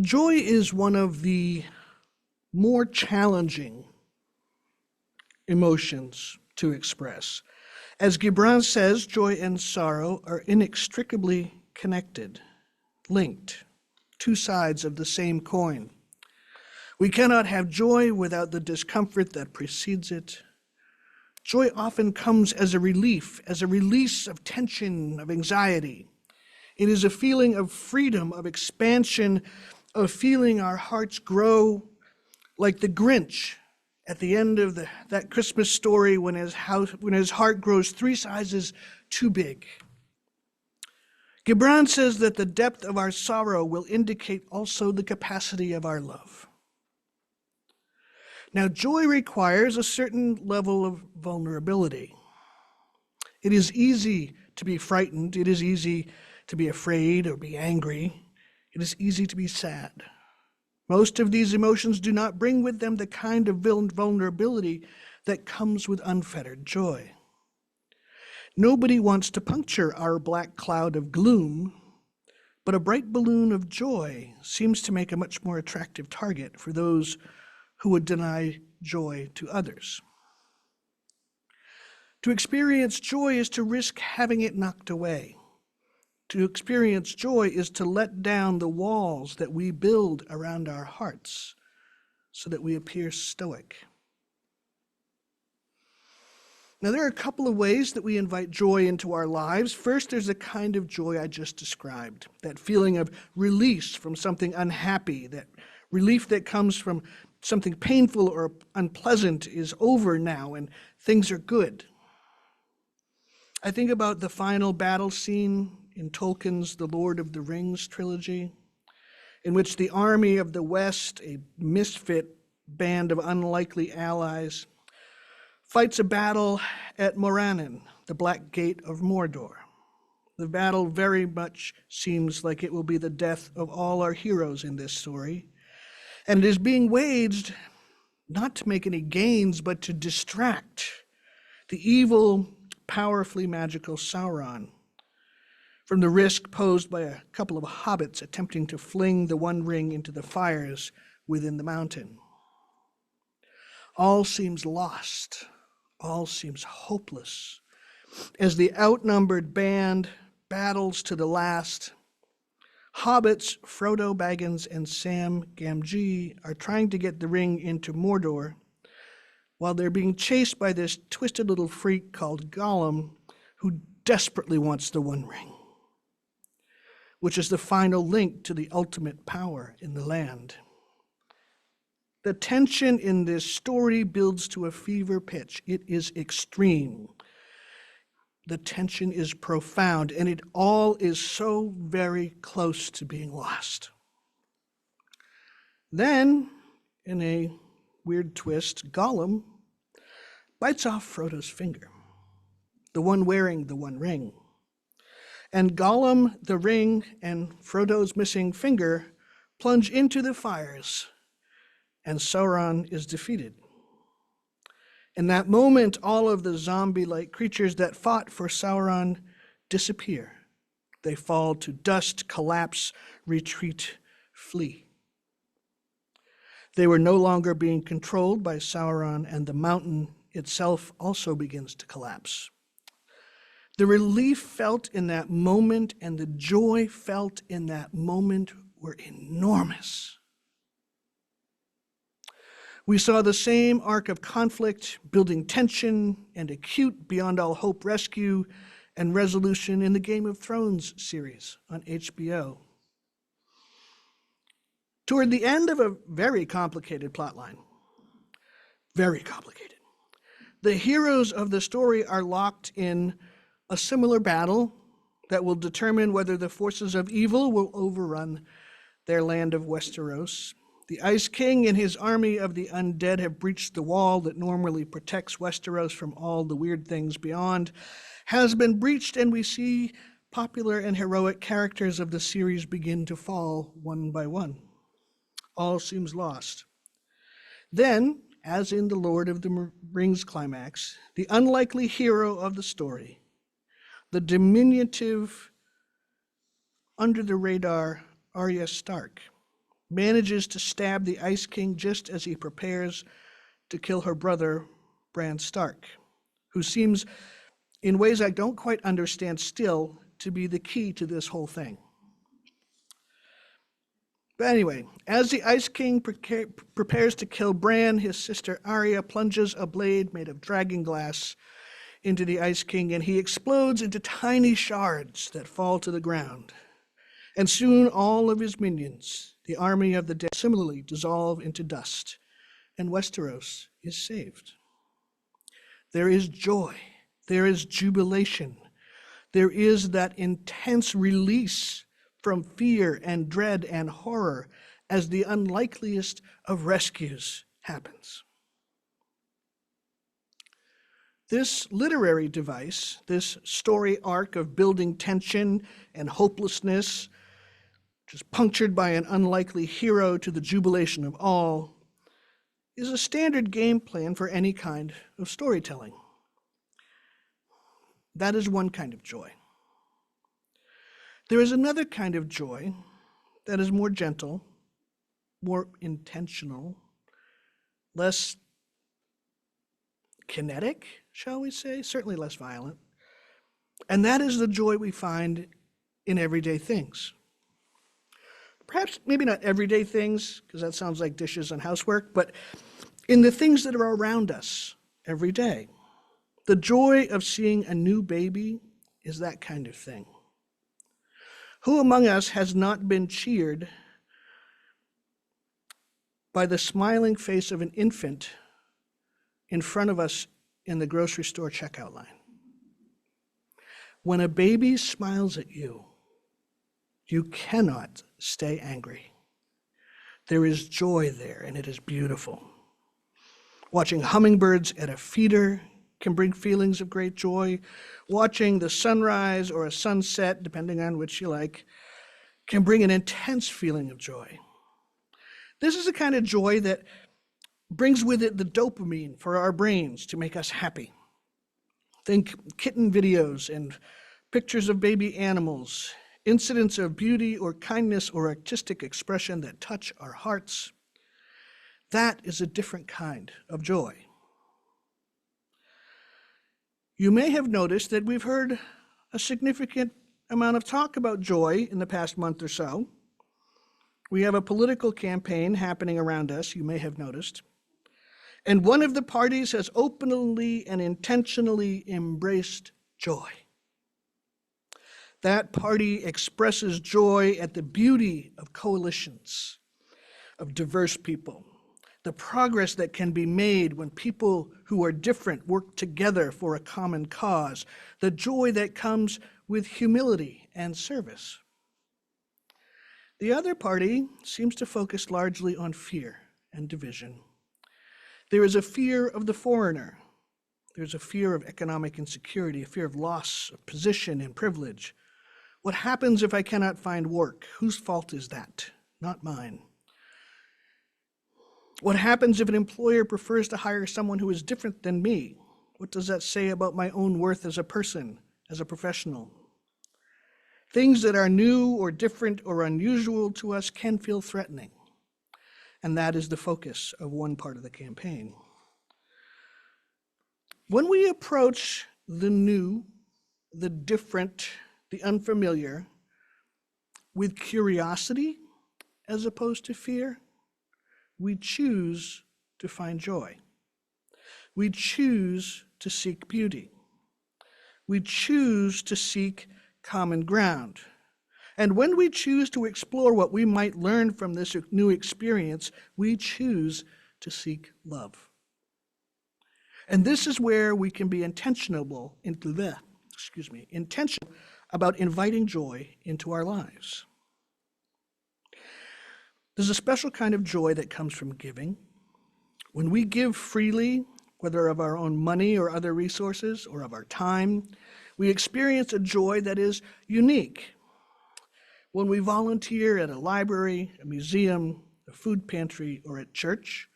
Joy is one of the more challenging emotions to express. As Gibran says, joy and sorrow are inextricably connected, linked, two sides of the same coin. We cannot have joy without the discomfort that precedes it. Joy often comes as a relief, as a release of tension, of anxiety. It is a feeling of freedom, of expansion, of feeling our hearts grow like the Grinch at the end of that Christmas story when his heart grows 3 sizes too big. Gibran says that the depth of our sorrow will indicate also the capacity of our love. Now, joy requires a certain level of vulnerability. It is easy to be frightened. It is easy to be afraid or be angry. It is easy to be sad. Most of these emotions do not bring with them the kind of vulnerability that comes with unfettered joy. Nobody wants to puncture our black cloud of gloom, but a bright balloon of joy seems to make a much more attractive target for those who would deny joy to others. To experience joy is to risk having it knocked away. To experience joy is to let down the walls that we build around our hearts so that we appear stoic. Now, there are a couple of ways that we invite joy into our lives. First, there's a kind of joy I just described, that feeling of release from something unhappy, that relief that comes from something painful or unpleasant is over now and things are good. I think about the final battle scene in Tolkien's The Lord of the Rings trilogy, in which the army of the West, a misfit band of unlikely allies, fights a battle at Morannon, the Black Gate of Mordor. The battle very much seems like it will be the death of all our heroes in this story, and it is being waged not to make any gains, but to distract the evil, powerfully magical Sauron from the risk posed by a couple of hobbits attempting to fling the One Ring into the fires within the mountain. All seems lost. All seems hopeless. As the outnumbered band battles to the last, hobbits Frodo Baggins and Sam Gamgee are trying to get the ring into Mordor while they're being chased by this twisted little freak called Gollum, who desperately wants the One Ring, which is the final link to the ultimate power in the land. The tension in this story builds to a fever pitch. It is extreme. The tension is profound, and it all is so very close to being lost. Then, in a weird twist, Gollum bites off Frodo's finger, the one wearing the One Ring. And Gollum, the ring, and Frodo's missing finger plunge into the fires, and Sauron is defeated. In that moment, all of the zombie-like creatures that fought for Sauron disappear. They fall to dust, collapse, retreat, flee. They were no longer being controlled by Sauron, and the mountain itself also begins to collapse. The relief felt in that moment and the joy felt in that moment were enormous. We saw the same arc of conflict, building tension and acute beyond all hope rescue and resolution in the Game of Thrones series on HBO. Toward the end of a very complicated plotline, very complicated, the heroes of the story are locked in a similar battle that will determine whether the forces of evil will overrun their land of Westeros. The Ice King and his army of the undead have breached the wall that normally protects Westeros from all the weird things beyond, has been breached, and we see popular and heroic characters of the series begin to fall one by one. All seems lost. Then, as in the Lord of the Rings climax, the unlikely hero of the story, the diminutive, under-the-radar Arya Stark, manages to stab the Ice King just as he prepares to kill her brother, Bran Stark, who seems, in ways I don't quite understand still, to be the key to this whole thing. But anyway, as the Ice King prepares to kill Bran, his sister Arya plunges a blade made of dragon glass into the Ice King, and he explodes into tiny shards that fall to the ground. And soon all of his minions, the army of the dead, similarly dissolve into dust, and Westeros is saved. There is joy, there is jubilation, there is that intense release from fear and dread and horror as the unlikeliest of rescues happens. This literary device, this story arc of building tension and hopelessness, just punctured by an unlikely hero to the jubilation of all, is a standard game plan for any kind of storytelling. That is one kind of joy. There is another kind of joy that is more gentle, more intentional, less kinetic, shall we say, certainly less violent. And that is the joy we find in everyday things. Perhaps maybe not everyday things, because that sounds like dishes and housework, but in the things that are around us every day. The joy of seeing a new baby is that kind of thing. Who among us has not been cheered by the smiling face of an infant in front of us in the grocery store checkout line? When a baby smiles at you, you cannot stay angry. There is joy there, and it is beautiful. Watching hummingbirds at a feeder can bring feelings of great joy. Watching the sunrise or a sunset, depending on which you like, can bring an intense feeling of joy. This is the kind of joy that brings with it the dopamine for our brains to make us happy. Think kitten videos and pictures of baby animals, incidents of beauty or kindness or artistic expression that touch our hearts. That is a different kind of joy. You may have noticed that we've heard a significant amount of talk about joy in the past month or so. We have a political campaign happening around us, you may have noticed. And one of the parties has openly and intentionally embraced joy. That party expresses joy at the beauty of coalitions, of diverse people, the progress that can be made when people who are different work together for a common cause, the joy that comes with humility and service. The other party seems to focus largely on fear and division. There is a fear of the foreigner. There's a fear of economic insecurity, a fear of loss of position and privilege. What happens if I cannot find work? Whose fault is that? Not mine. What happens if an employer prefers to hire someone who is different than me? What does that say about my own worth as a person, as a professional? Things that are new or different or unusual to us can feel threatening. And that is the focus of one part of the campaign. When we approach the new, the different, the unfamiliar with curiosity as opposed to fear, we choose to find joy. We choose to seek beauty. We choose to seek common ground. And when we choose to explore what we might learn from this new experience, we choose to seek love. And this is where we can be intentional about inviting joy into our lives. There's a special kind of joy that comes from giving. When we give freely, whether of our own money or other resources or of our time, we experience a joy that is unique. When we volunteer at a library, a museum, a food pantry, or at church,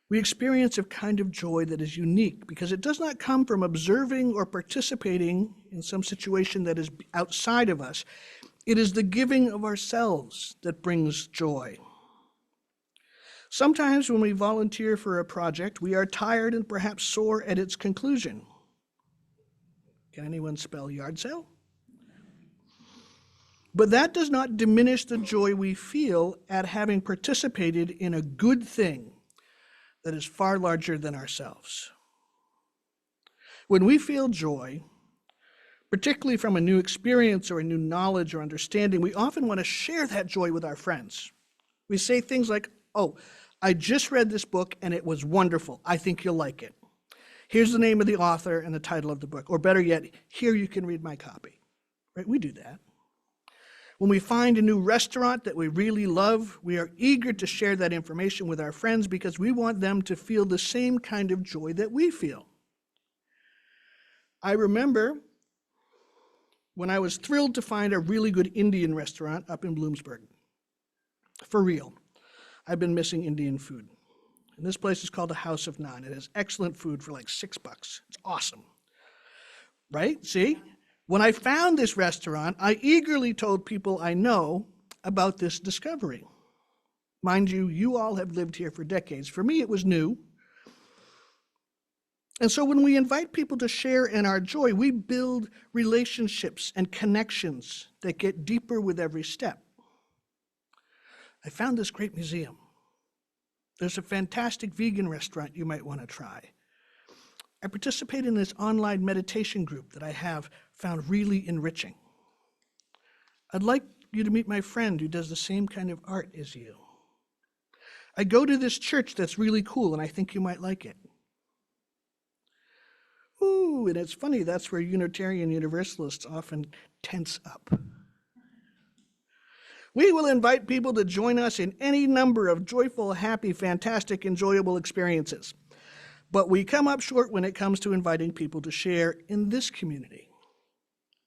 we experience a kind of joy that is unique because it does not come from observing or participating in some situation that is outside of us. It is the giving of ourselves that brings joy. Sometimes when we volunteer for a project, we are tired and perhaps sore at its conclusion. Can anyone spell yard sale? But that does not diminish the joy we feel at having participated in a good thing that is far larger than ourselves. When we feel joy, particularly from a new experience or a new knowledge or understanding, we often want to share that joy with our friends. We say things like, "Oh, I just read this book and it was wonderful. I think you'll like it. Here's the name of the author and the title of the book." Or better yet, "Here you can read my copy." Right? We do that. When we find a new restaurant that we really love, we are eager to share that information with our friends because we want them to feel the same kind of joy that we feel. I remember when I was thrilled to find a really good Indian restaurant up in Bloomsburg. For real. I've been missing Indian food. And this place is called the House of Naan. It has excellent food for like $6. It's awesome. Right? See? When I found this restaurant, I eagerly told people I know about this discovery. Mind you, you all have lived here for decades. For me, it was new. And so when we invite people to share in our joy, we build relationships and connections that get deeper with every step. I found this great museum. There's a fantastic vegan restaurant you might want to try. I participate in this online meditation group that I have found really enriching. I'd like you to meet my friend who does the same kind of art as you. I go to this church that's really cool and I think you might like it. Ooh, and it's funny, that's where Unitarian Universalists often tense up. We will invite people to join us in any number of joyful, happy, fantastic, enjoyable experiences. But we come up short when it comes to inviting people to share in this community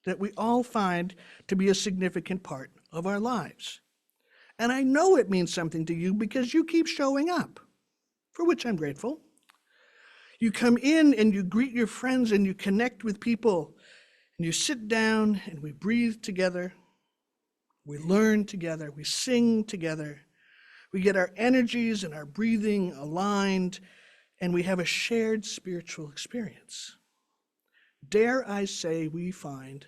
that we all find to be a significant part of our lives. And I know it means something to you because you keep showing up, for which I'm grateful. You come in and you greet your friends and you connect with people and you sit down and we breathe together. We learn together. We sing together. We get our energies and our breathing aligned and we have a shared spiritual experience. Dare I say we find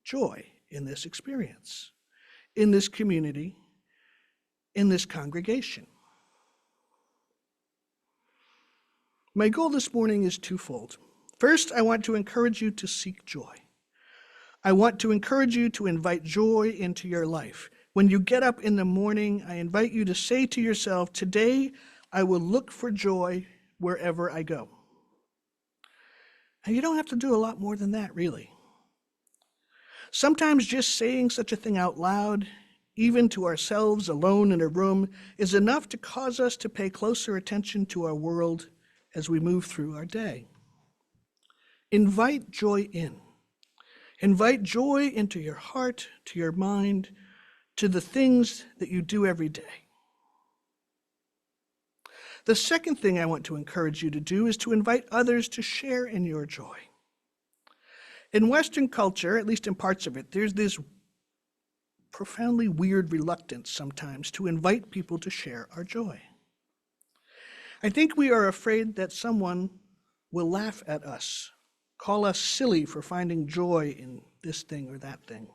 joy in this experience, in this community, in this congregation. My goal this morning is twofold. First, I want to encourage you to seek joy. I want to encourage you to invite joy into your life. When you get up in the morning, I invite you to say to yourself, today I will look for joy wherever I go. And you don't have to do a lot more than that, really. Sometimes just saying such a thing out loud, even to ourselves alone in a room, is enough to cause us to pay closer attention to our world as we move through our day. Invite joy in. Invite joy into your heart, to your mind, to the things that you do every day. The second thing I want to encourage you to do is to invite others to share in your joy. In Western culture, at least in parts of it, there's this profoundly weird reluctance sometimes to invite people to share our joy. I think we are afraid that someone will laugh at us, call us silly for finding joy in this thing or that thing.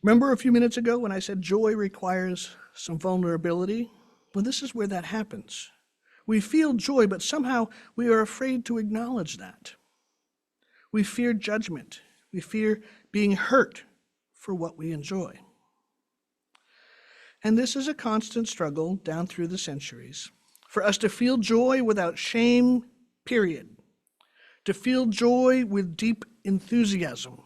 Remember a few minutes ago when I said joy requires some vulnerability? Well, this is where that happens. We feel joy, but somehow we are afraid to acknowledge that. We fear judgment. We fear being hurt for what we enjoy. And this is a constant struggle down through the centuries. For us to feel joy without shame, period. To feel joy with deep enthusiasm.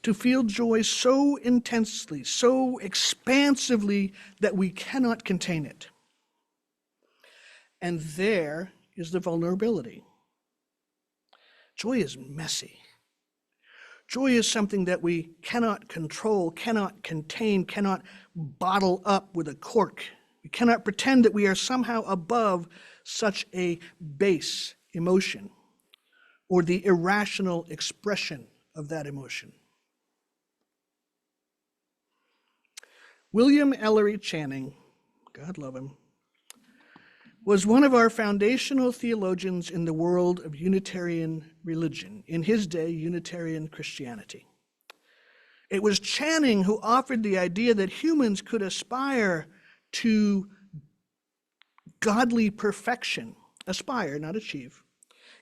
To feel joy so intensely, so expansively that we cannot contain it. And there is the vulnerability. Joy is messy. Joy is something that we cannot control, cannot contain, cannot bottle up with a cork. We cannot pretend that we are somehow above such a base emotion or the irrational expression of that emotion. William Ellery Channing, God love him, was one of our foundational theologians in the world of Unitarian religion, in his day, Unitarian Christianity. It was Channing who offered the idea that humans could aspire to godly perfection, aspire, not achieve,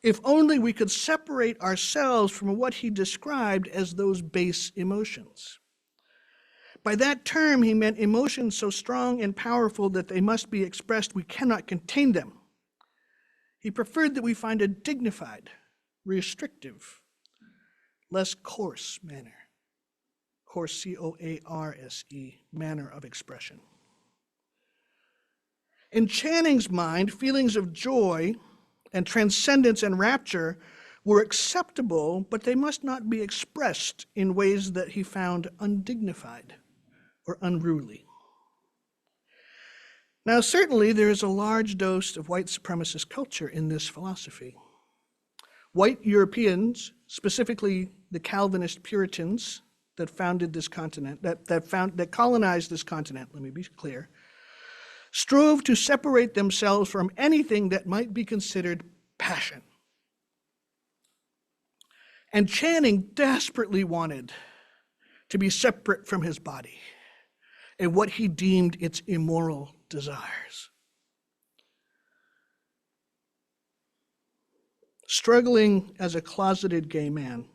if only we could separate ourselves from what he described as those base emotions. By that term, he meant emotions so strong and powerful that they must be expressed, we cannot contain them. He preferred that we find a dignified, restrictive, less coarse manner, coarse, C-O-A-R-S-E, manner of expression. In Channing's mind, feelings of joy and transcendence and rapture were acceptable, but they must not be expressed in ways that he found undignified or unruly. Now, certainly there is a large dose of white supremacist culture in this philosophy. White Europeans, specifically the Calvinist Puritans that founded this continent, that colonized this continent, let me be clear, strove to separate themselves from anything that might be considered passion. And Channing desperately wanted to be separate from his body and what he deemed its immoral desires. Struggling as a closeted gay man,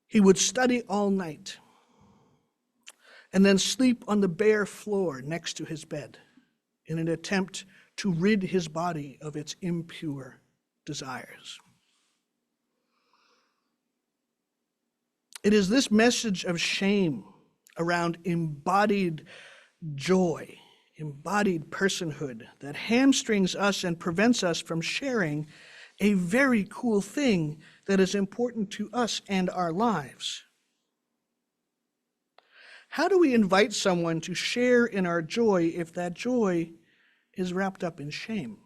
he would study all night and then sleep on the bare floor next to his bed in an attempt to rid his body of its impure desires. It is this message of shame around embodied joy, embodied personhood, that hamstrings us and prevents us from sharing a very cool thing that is important to us and our lives. How do we invite someone to share in our joy if that joy is wrapped up in shame?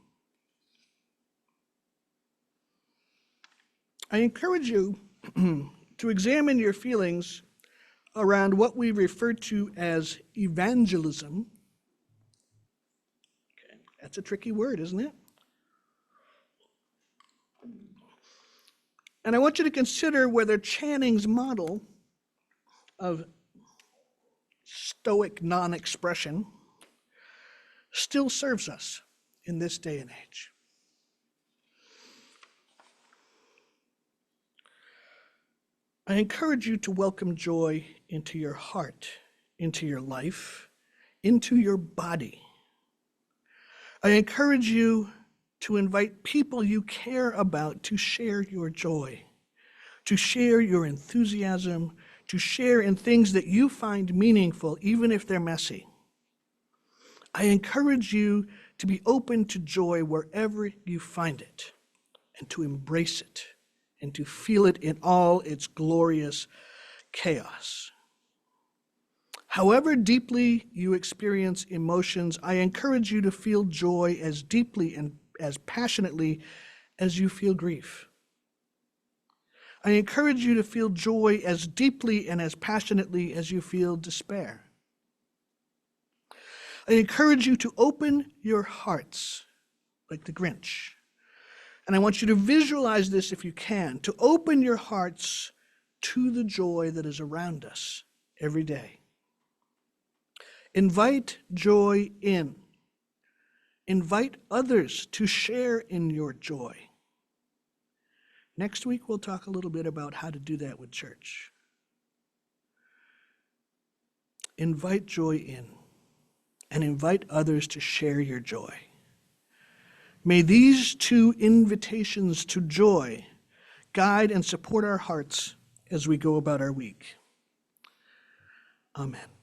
I encourage you to examine your feelings around what we refer to as evangelism. Okay, that's a tricky word, isn't it? And I want you to consider whether Channing's model of stoic non-expression still serves us in this day and age. I encourage you to welcome joy into your heart, into your life, into your body. I encourage you to invite people you care about to share your joy, to share your enthusiasm, to share in things that you find meaningful, even if they're messy. I encourage you to be open to joy wherever you find it, and to embrace it, and to feel it in all its glorious chaos. However deeply you experience emotions, I encourage you to feel joy as deeply and as passionately as you feel grief. I encourage you to feel joy as deeply and as passionately as you feel despair. I encourage you to open your hearts like the Grinch. And I want you to visualize this if you can, to open your hearts to the joy that is around us every day. Invite joy in. Invite others to share in your joy. Next week, we'll talk a little bit about how to do that with church. Invite joy in, and invite others to share your joy. May these two invitations to joy guide and support our hearts as we go about our week. Amen.